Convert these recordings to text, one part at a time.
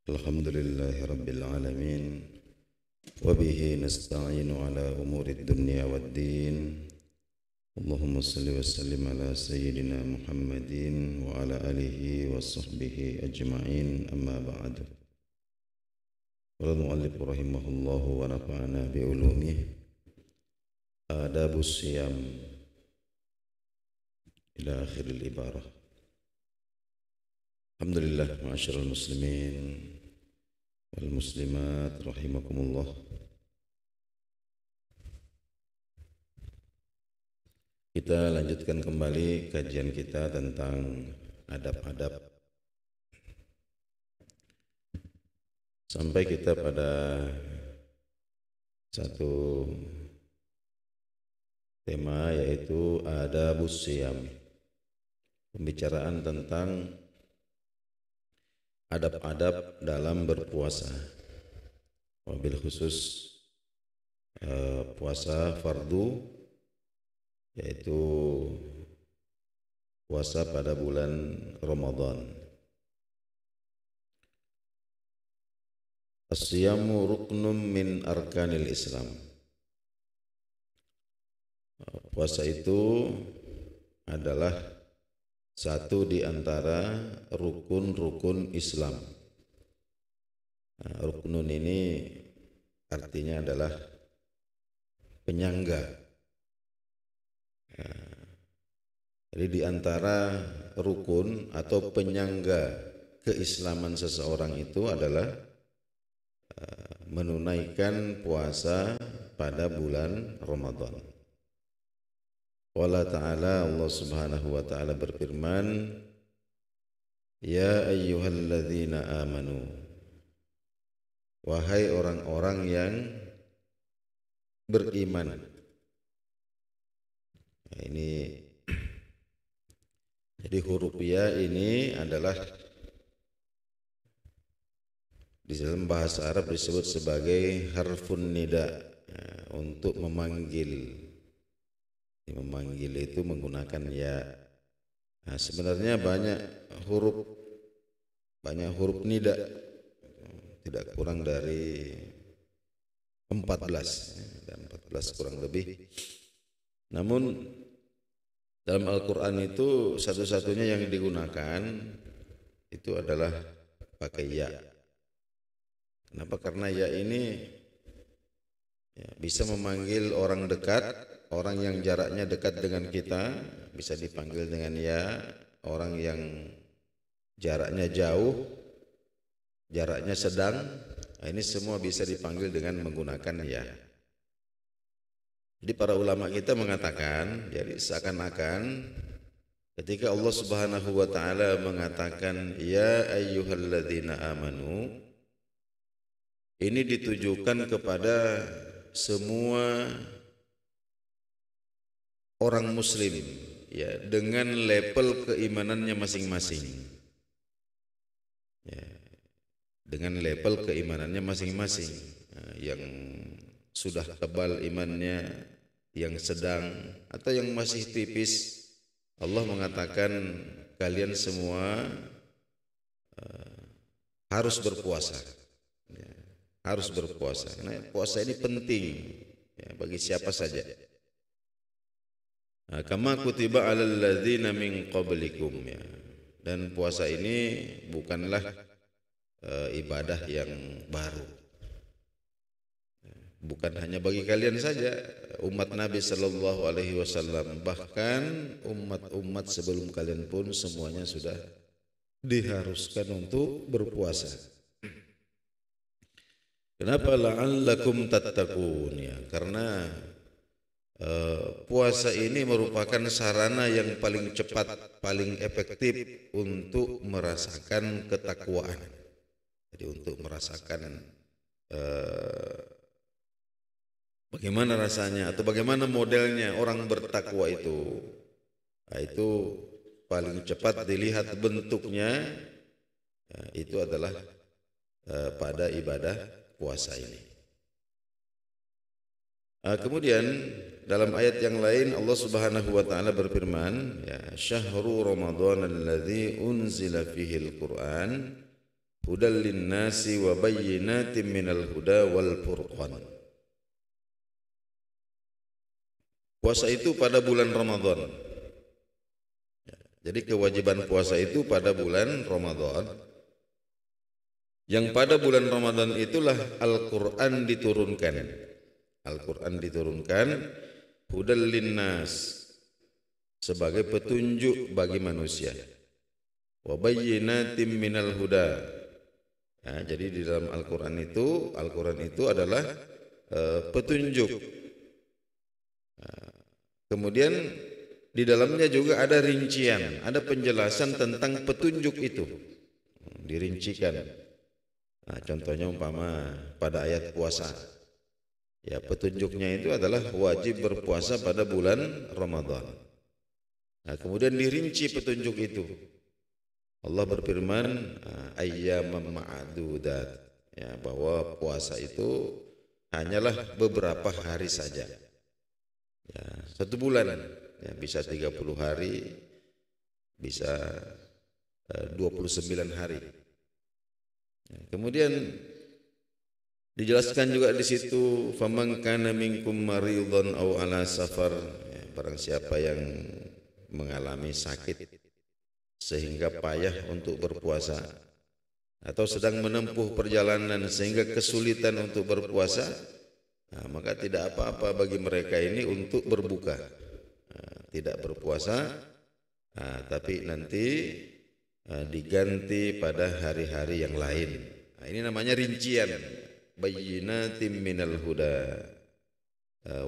Alhamdulillahi Rabbil Alamin Wabihi nasta'inu ala umuri dunya waddin Allahumma salli wa sallim ala Sayyidina Muhammadin Wa ala alihi wa sahbihi ajma'in amma ba'du Qala al-mu'allif rahimahullahu wa nafa'ana bi'ulumih Adabus siyam ila akhiril ibarah Alhamdulillah ma'asyiral muslimin wal muslimat rahimakumullah. Kita lanjutkan kembali kajian kita tentang adab-adab sampai kita pada satu tema yaitu adabus siyam. Pembicaraan tentang adab-adab dalam berpuasa, wabil khusus puasa fardu, yaitu puasa pada bulan Ramadan. As-siyamu ruknun min arkanil Islam. Puasa itu adalah satu di antara rukun-rukun Islam. Ruknun ini artinya adalah penyangga. Jadi di antara rukun atau penyangga keislaman seseorang itu adalah menunaikan puasa pada bulan Ramadan. Allah Ta'ala, Allah Subhanahu wa Ta'ala berfirman, Ya ayyuhalladzina amanu, wahai orang-orang yang beriman. Nah, ini jadi huruf ya ini adalah di dalam bahasa Arab disebut sebagai harfun nida, untuk memanggil. Memanggil itu menggunakan ya. Nah, sebenarnya banyak huruf nida, tidak kurang dari 14 kurang lebih. Namun dalam Al-Quran itu satu-satunya yang digunakan itu adalah pakai ya. Kenapa? Karena ya ini bisa memanggil orang dekat, orang yang jaraknya dekat dengan kita bisa dipanggil dengan ya, orang yang jaraknya jauh, jaraknya sedang, ini semua bisa dipanggil dengan menggunakan ya. Jadi para ulama kita mengatakan, jadi seakan-akan ketika Allah Subhanahu wa Ta'ala mengatakan ya ayyuhalladzina amanu, ini ditujukan kepada semua orang muslim ya, dengan level keimanannya masing-masing. Ya, dengan level keimanannya masing-masing. Yang sudah tebal imannya, yang sedang atau yang masih tipis. Allah mengatakan kalian semua harus berpuasa. Ya, harus berpuasa. Karena puasa ini penting ya, bagi siapa saja. Kama kutiba alal ladzina min qablikum ya. Dan puasa ini bukanlah ibadah yang baru. Bukan hanya bagi kalian saja, umat Nabi sallallahu alaihi wasallam, bahkan umat-umat sebelum kalian pun semuanya sudah diharuskan untuk berpuasa. Kenapa? La'allakum tattaqun ya, karena puasa ini merupakan sarana yang paling cepat, paling efektif untuk merasakan ketakwaan. Jadi untuk merasakan bagaimana rasanya atau bagaimana modelnya orang bertakwa itu. Nah, itu paling cepat dilihat bentuknya, itu adalah pada ibadah puasa ini. Kemudian dalam ayat yang lain Allah Subhanahu wa taala berfirman, ya, syahrul ramadhan alladzi unzila fihi al-Qur'an hudal lin-nasi wa bayyinatin minal huda wal furqan. Puasa itu pada bulan Ramadan. Jadi kewajiban puasa itu pada bulan Ramadan. Yang pada bulan Ramadan itulah Al-Quran diturunkan. Al-Quran diturunkan hudal linnas, sebagai petunjuk bagi manusia. Wa bayyinatin minal huda. Ya, jadi di dalam Al-Quran itu adalah petunjuk. Kemudian di dalamnya juga ada rincian, ada penjelasan tentang petunjuk itu, dirincikan. Nah, contohnya umpama pada ayat puasa, ya petunjuknya itu adalah wajib berpuasa pada bulan Ramadan. Nah, kemudian dirinci petunjuk itu. Allah berfirman, ayyamam ma'dudat, ya, bahwa puasa itu hanyalah beberapa hari saja. Ya, 1 bulan. Ya, bisa 30 hari, bisa 29 hari. Ya, kemudian dijelaskan juga di situ, faman kana minkum maridhan aw ala safar, ya, barang siapa yang mengalami sakit sehingga payah untuk berpuasa, atau sedang menempuh perjalanan sehingga kesulitan untuk berpuasa, nah, maka tidak apa-apa bagi mereka ini untuk berbuka. Tidak berpuasa, tapi nanti diganti pada hari-hari yang lain. Nah, ini namanya rincian, bayyinatin minal huda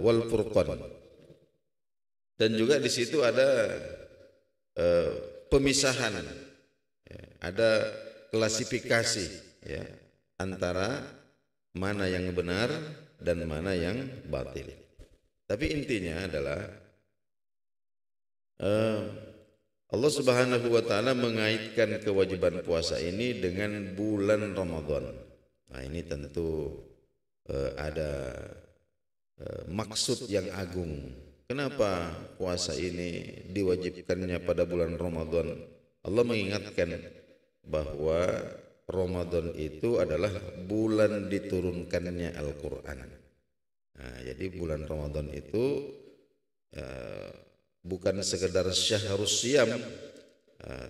wal furqan. Dan juga di situ ada pemisahan, ya, ada klasifikasi, ya, antara mana yang benar dan mana yang batil. Tapi intinya adalah Allah Subhanahu wa taala mengaitkan kewajiban puasa ini dengan bulan Ramadan. Nah, ini tentu ada maksud yang agung. Kenapa puasa ini diwajibkannya pada bulan Ramadan? Allah mengingatkan bahwa Ramadan itu adalah bulan diturunkannya Al-Quran. Nah, jadi bulan Ramadan itu bukan sekedar syahrus siyam,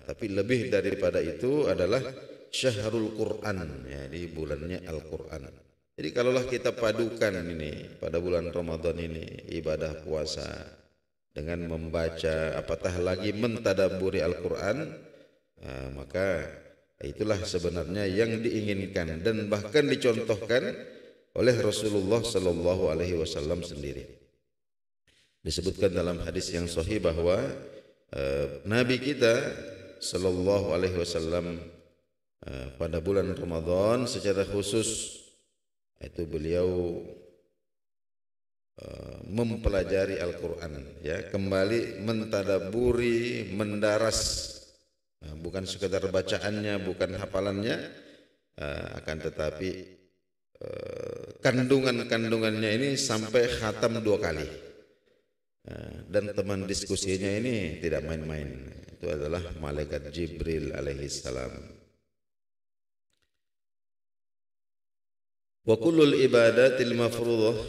tapi lebih daripada itu adalah syahrul Quran, ya, di bulannya Al-Quran. Jadi kalaulah kita padukan ini pada bulan Ramadan ini ibadah puasa dengan membaca, apatah lagi mentadabburi Al-Quran, maka itulah sebenarnya yang diinginkan dan bahkan dicontohkan oleh Rasulullah Sallallahu Alaihi Wasallam sendiri. Disebutkan dalam hadis yang sahih bahwa Nabi kita Sallallahu Alaihi Wasallam pada bulan Ramadan secara khusus itu beliau mempelajari Al-Quran, ya, kembali mentadaburi, mendaras, bukan sekedar bacaannya, bukan hafalannya, akan tetapi kandungannya ini sampai khatam 2 kali. Dan teman diskusinya ini tidak main-main, itu adalah malaikat Jibril alaihissalam. Wa kullul ibadatil mafruḍah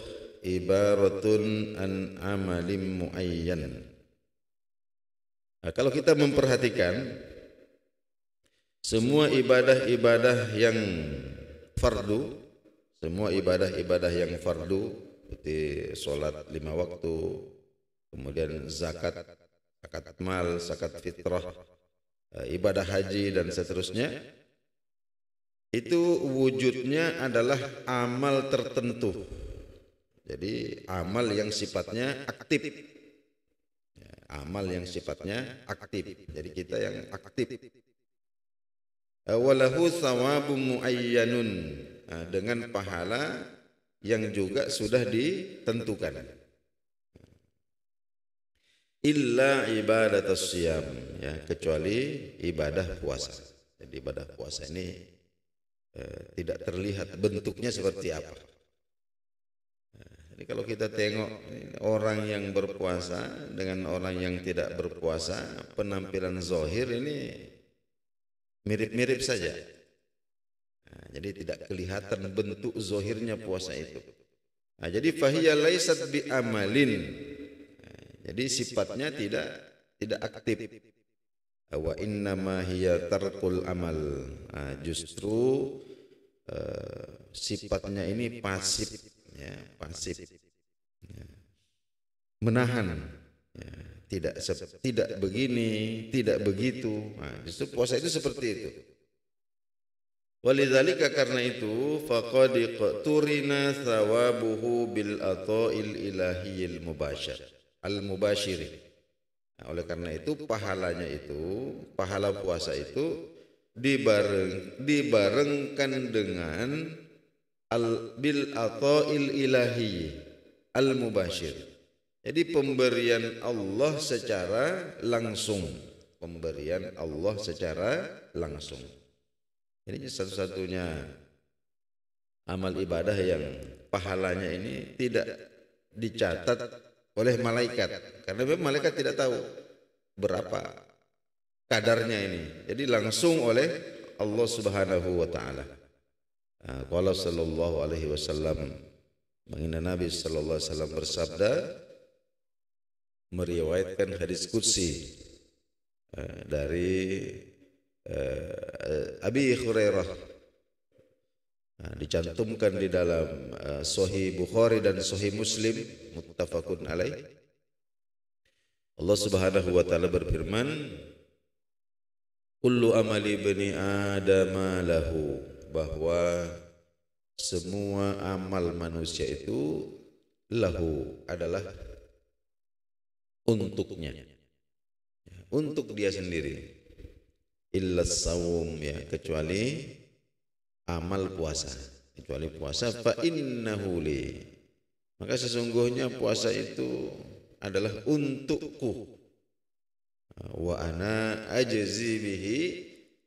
ibaratun an amalim muayyan. Nah, kalau kita memperhatikan semua ibadah-ibadah yang fardu, seperti sholat 5 waktu, kemudian zakat mal, zakat fitrah, ibadah haji dan seterusnya, itu wujudnya adalah amal tertentu. Jadi amal yang sifatnya aktif, ya, amal yang sifatnya aktif. Jadi kita yang aktif. Walahu thawabun muayyanun, dengan pahala yang juga sudah ditentukan. Illa ibadatus siyam, ya, kecuali ibadah puasa. Jadi ibadah puasa ini tidak terlihat bentuknya seperti apa. Jadi kalau kita tengok orang yang berpuasa dengan orang yang tidak berpuasa, penampilan zahir ini mirip-mirip saja. Nah, jadi tidak kelihatan bentuk zahirnya puasa itu. Nah, jadi fahiya laisat bi amalin. Jadi sifatnya tidak aktif. Wa innama hiya tarkul amal. Nah, justru sifatnya ini pasif, ya, pasif, ya, menahan, ya, tidak begini, tidak begitu. Nah, justru puasa itu seperti itu. Walidzalika karena itu faqad turina thawabuhu bil ata'il ilahiyil mubashir al mubashiri. Nah, oleh karena itu pahala puasa itu dibarengkan dengan bil ata'il ilahi al mubashir. Jadi pemberian Allah secara langsung, pemberian Allah secara langsung. Ini satu-satunya amal ibadah yang pahalanya ini tidak dicatat oleh malaikat, karena memang malaikat tidak tahu berapa kadarnya ini. Jadi langsung oleh Allah Subhanahu wa taala. Qala sallallahu alaihi wasallam, mengenai Nabi sallallahu alaihi wasallam bersabda, meriwayatkan hadis qudsi dari Abi Hurairah, dicantumkan di dalam Sahih Bukhari dan Sahih Muslim, muttafaqun alaih. Allah Subhanahu wa taala berfirman, kullu amali bani Adam lahu, bahwa semua amal manusia itu lahu adalah untuknya, untuk dia sendiri. Illa saum, ya, kecuali amal puasa, kecuali puasa. Fa innahu li, maka sesungguhnya puasa itu adalah untukku. Wa ana ajzi bihi,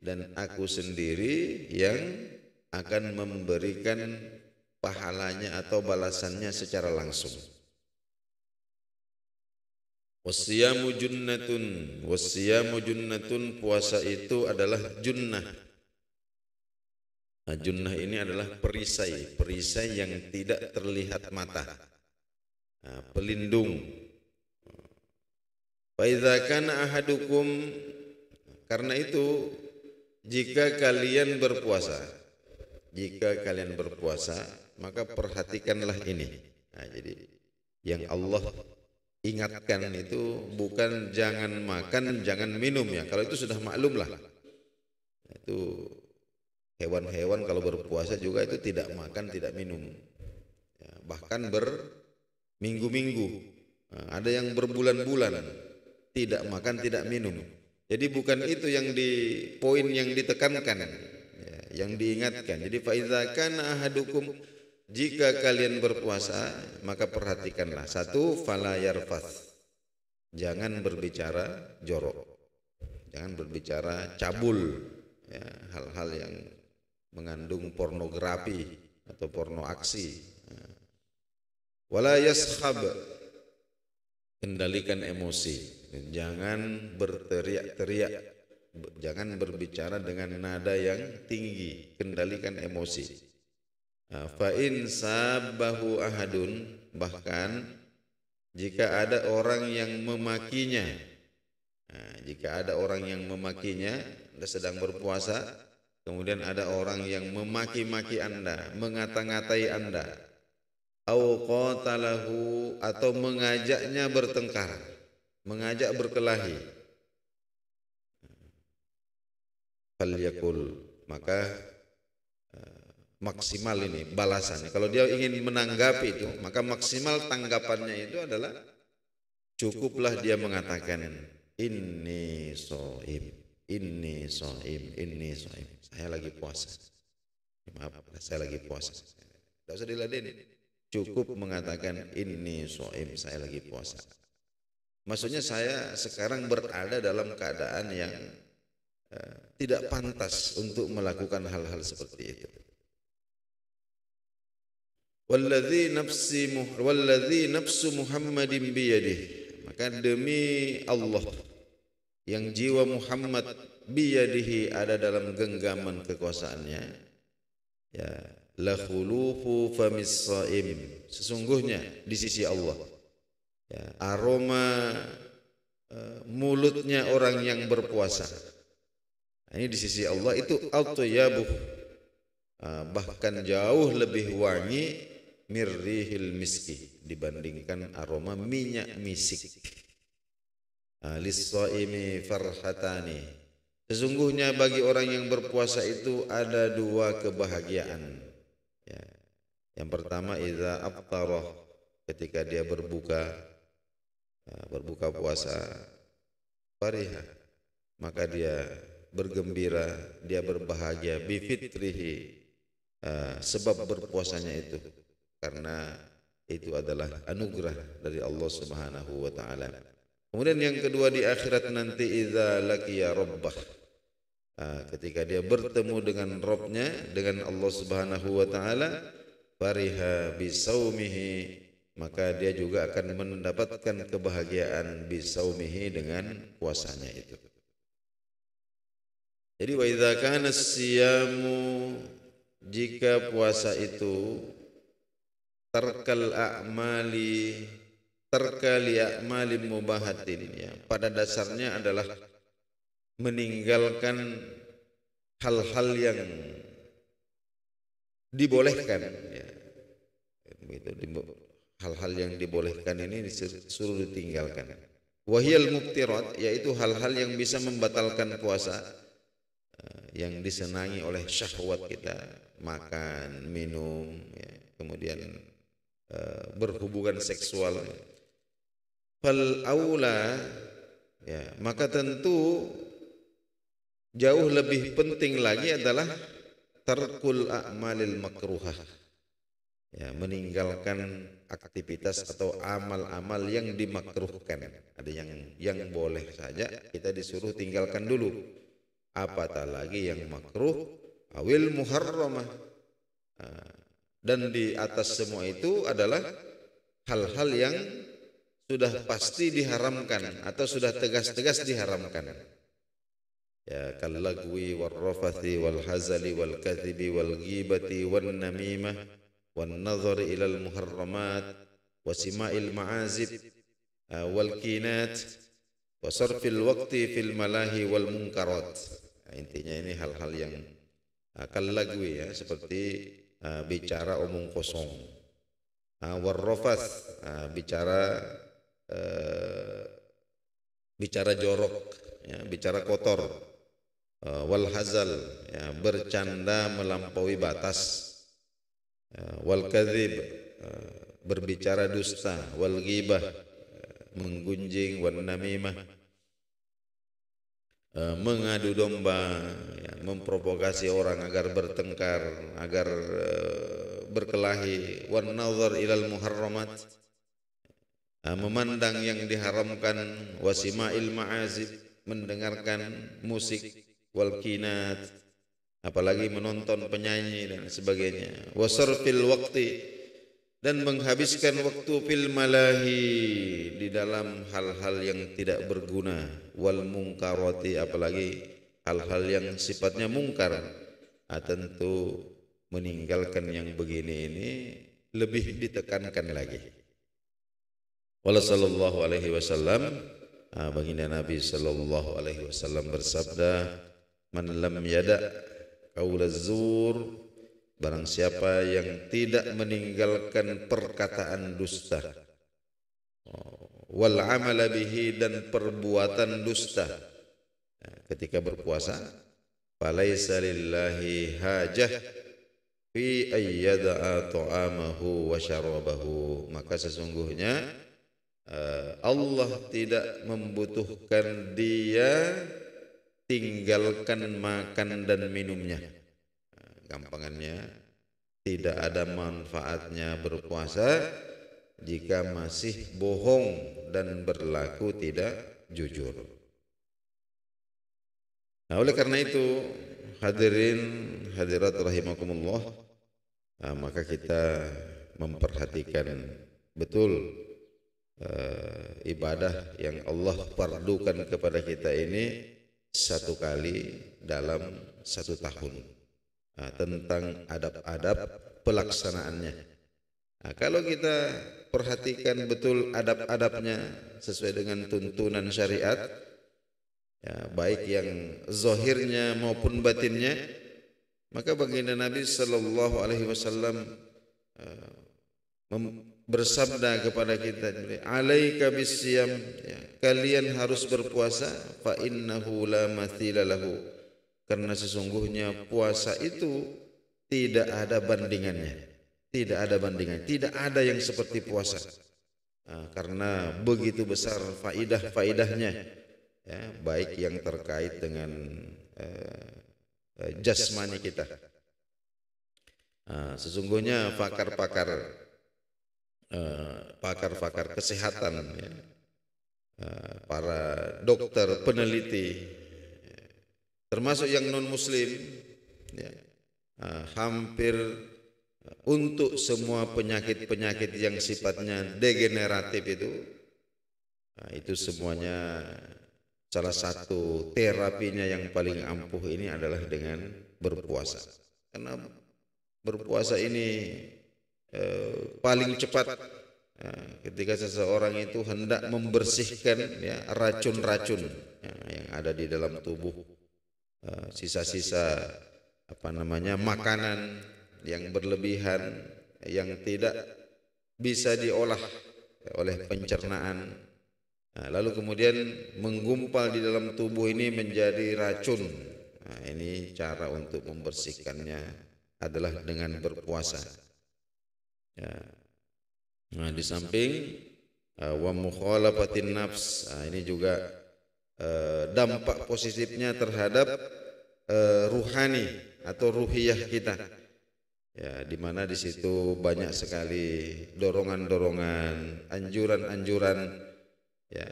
dan aku sendiri yang akan memberikan pahalanya atau balasannya secara langsung. Wasiyamu junnatun, wasiyamu junnatun, puasa itu adalah junnah. Nah, junnah ini adalah perisai, perisai yang tidak terlihat mata, nah, pelindung. Fa idza kana ahadukum, karena itu jika kalian berpuasa, maka perhatikanlah ini. Nah, jadi yang Allah ingatkan itu bukan jangan makan, jangan minum, ya. Kalau itu sudah maklum lah. Itu hewan-hewan kalau berpuasa juga itu tidak makan, tidak minum, ya, bahkan berminggu-minggu. Nah, ada yang berbulan-bulan tidak makan, tidak minum. Jadi bukan itu yang poin yang ditekankan, ya, yang diingatkan. Jadi fa iza kana ahadukum, jika kalian berpuasa, maka perhatikanlah. Satu, fala yarfath, jangan berbicara jorok, jangan berbicara cabul, ya, hal-hal yang mengandung pornografi atau porno aksi. Wala yashab, kendalikan emosi, jangan berteriak-teriak, jangan berbicara dengan nada yang tinggi, kendalikan emosi. Fa in sabbahu ahadun, bahkan jika ada orang yang memakinya, jika ada orang yang memakinya, Anda sedang berpuasa, kemudian ada orang yang memaki-maki Anda, mengata-ngatai Anda, au qatalahu, atau mengajaknya bertengkar, mengajak berkelahi, falyakul, maka maksimal ini balasannya. Kalau dia ingin menanggapi itu, maka maksimal tanggapannya itu adalah cukuplah dia mengatakan inni shaim, inni shaim, inni shaim, saya lagi puasa. Maaf, saya lagi puasa. Tidak usah diladeni. Cukup mengatakan inni shaim, saya lagi puasa. Maksudnya saya sekarang berada dalam keadaan yang tidak pantas untuk melakukan hal-hal seperti itu. walladzi nafsu Muhammadin biyadihi, maka demi Allah yang jiwa Muhammad biyadihi ada dalam genggaman kekuasaannya, ya, la khulufu famis shaim, sesungguhnya di sisi Allah, ya, aroma mulutnya orang yang berpuasa. Nah, ini di sisi Allah itu at-tayyabuh, bahkan jauh lebih wangi mirrihil miski dibandingkan aroma minyak misik. Lis-shaimi farhatani, sesungguhnya bagi orang yang berpuasa itu ada dua kebahagiaan. Ya. Yang pertama idza aftara, ketika dia berbuka puasa, fariha, maka dia bergembira, dia berbahagia bifitrihi, sebab berpuasanya itu, karena itu adalah anugerah dari Allah Subhanahu wa taala. Kemudian yang kedua di akhirat nanti idza laqiya rabbah, ketika dia bertemu dengan Rabbnya, dengan Allah Subhanahu wa taala, fariha bisaumihi, maka dia juga akan mendapatkan kebahagiaan bisaumihi dengan puasanya itu. Jadi wa idza kana siyamu, jika puasa itu tarkal a'mali mubahatin, ya, pada dasarnya adalah meninggalkan hal-hal yang dibolehkan, ya. Hal-hal yang dibolehkan ini disuruh ditinggalkan. Wahiyal mubtirat, yaitu hal-hal yang bisa membatalkan puasa, yang disenangi oleh syahwat kita, makan, minum, ya, kemudian berhubungan seksual. Fal aula, ya, maka tentu jauh lebih penting lagi adalah tarkul a'malil makruhah, ya, meninggalkan aktivitas atau amal-amal yang dimakruhkan. Ada yang boleh saja kita disuruh tinggalkan dulu, apatah lagi yang makruh awil muharramah. Dan di atas semua itu adalah hal-hal yang sudah pasti diharamkan atau sudah tegas-tegas diharamkan. Ya, kallagwi warrafathi walhazali walkathibi walghibati wannamimah wannadhari ilal muharramat wasima'il ma'azib walkinat wasarfil waqti fil malahi wal munkarat. Intinya ini hal-hal yang kallagwi, ya, seperti bicara omong kosong, warrafath, bicara jorok, ya, bicara kotor, wal hazal, ya, bercanda melampaui batas, wal kadzib, berbicara dusta, wal ghibah, menggunjing, wan namimah, mengadu domba, ya, memprovokasi orang agar bertengkar, agar berkelahi, wan nazar ilal muharramat, memandang yang diharamkan, wasima'il ma'azib, mendengarkan musik, wal kinat, apalagi menonton penyanyi dan sebagainya, wasarfil waqti, dan menghabiskan waktu fil malahi, di dalam hal-hal yang tidak berguna, wal munkarati, apalagi hal-hal yang sifatnya mungkar. Tentu meninggalkan yang begini ini lebih ditekankan lagi. Wala sallallahu alaihi wasallam, baginda Nabi sallallahu alaihi wasallam bersabda, man lam yada qaulaz zur, barang siapa yang tidak meninggalkan perkataan dusta, wal amala bihi, dan perbuatan dusta, ketika berpuasa, falaisa lillahi hajah fi ayyada'a ta'amahu wa syarabahu, maka sesungguhnya Allah tidak membutuhkan dia tinggalkan makan dan minumnya. Gampangannya, tidak ada manfaatnya berpuasa jika masih bohong dan berlaku tidak jujur. Nah, oleh karena itu, hadirin hadirat rahimakumullah, maka kita memperhatikan betul ibadah yang Allah fardukan kepada kita ini satu kali dalam satu tahun. Tentang adab-adab pelaksanaannya. Kalau kita perhatikan betul adab-adabnya sesuai dengan tuntunan syariat, ya, baik yang zahirnya maupun batinnya, maka baginda Nabi Sallallahu Alaihi Wasallam bersabda kepada kita, alaika bisyam, ya, kalian harus berpuasa, fa innahu la mathila lahu, karena sesungguhnya puasa itu tidak ada bandingannya, tidak ada yang seperti puasa, karena begitu besar faidah-faidahnya, ya, baik yang terkait dengan jasmani kita. Sesungguhnya pakar kesehatan, ya, para dokter, peneliti, termasuk yang non muslim, ya, hampir untuk semua penyakit-penyakit yang sifatnya degeneratif itu semuanya salah satu terapinya yang paling ampuh ini adalah dengan berpuasa. Karena berpuasa ini paling cepat ketika seseorang itu hendak membersihkan, ya, racun-racun, ya, yang ada di dalam tubuh, sisa-sisa makanan yang berlebihan, yang tidak bisa diolah oleh pencernaan, lalu kemudian menggumpal di dalam tubuh ini menjadi racun. Ini cara untuk membersihkannya adalah dengan berpuasa. Ya. Di samping wa mukhalafatin nafs, ini juga dampak positifnya terhadap ruhani atau ruhiyah kita. Ya, di mana di situ banyak sekali dorongan-dorongan, anjuran-anjuran, ya,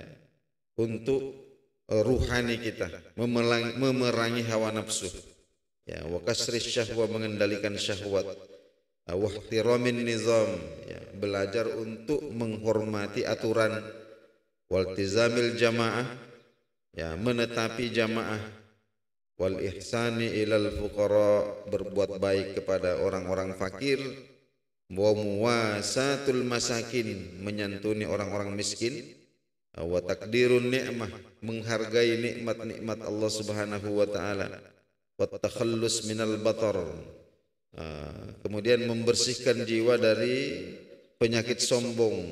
untuk ruhani kita, memerangi hawa nafsu, ya, wa kasris syahwa, mengendalikan syahwat, wa ihtiramin nizam, ya, belajar untuk menghormati aturan, waltizamil jamaah, ya, menetapi jamaah, wal ihsani ilal fuqara, berbuat baik kepada orang-orang fakir, wa muwasatul masakin, menyantuni orang-orang miskin, wa takdirun ni'mah, menghargai nikmat-nikmat Allah Subhanahu wa taala, wa takhallus minal batar, kemudian membersihkan jiwa dari penyakit sombong,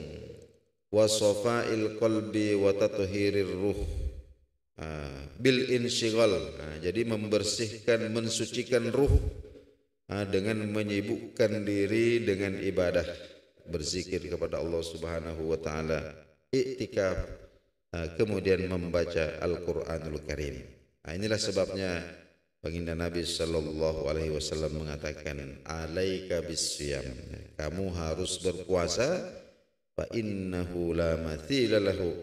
wa safail qalbi wa tathirir ruh, bil insyighal, jadi membersihkan, mensucikan ruh dengan menyibukkan diri dengan ibadah, berzikir kepada Allah Subhanahu wa taala, iktikaf, kemudian membaca Al-Qur'anul Karim. Inilah sebabnya baginda Nabi sallallahu alaihi wasallam mengatakan, alaika bisyam, kamu harus berpuasa, fa innahu la mathila lahu,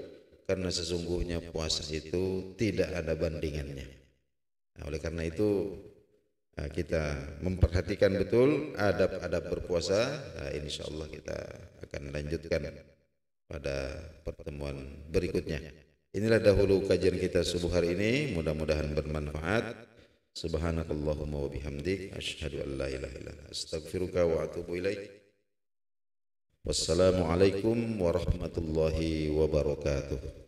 karena sesungguhnya puasa itu tidak ada bandingannya. Oleh karena itu kita memperhatikan betul adab-adab berpuasa. Insyaallah kita akan lanjutkan pada pertemuan berikutnya. Inilah dahulu kajian kita subuh hari ini, mudah-mudahan bermanfaat. Subhanakallahumma wa bihamdik, asyhadu an la ilaha illa anta, astaghfiruka wa atubu ilaik. Wassalamualaikum warahmatullahi wabarakatuh.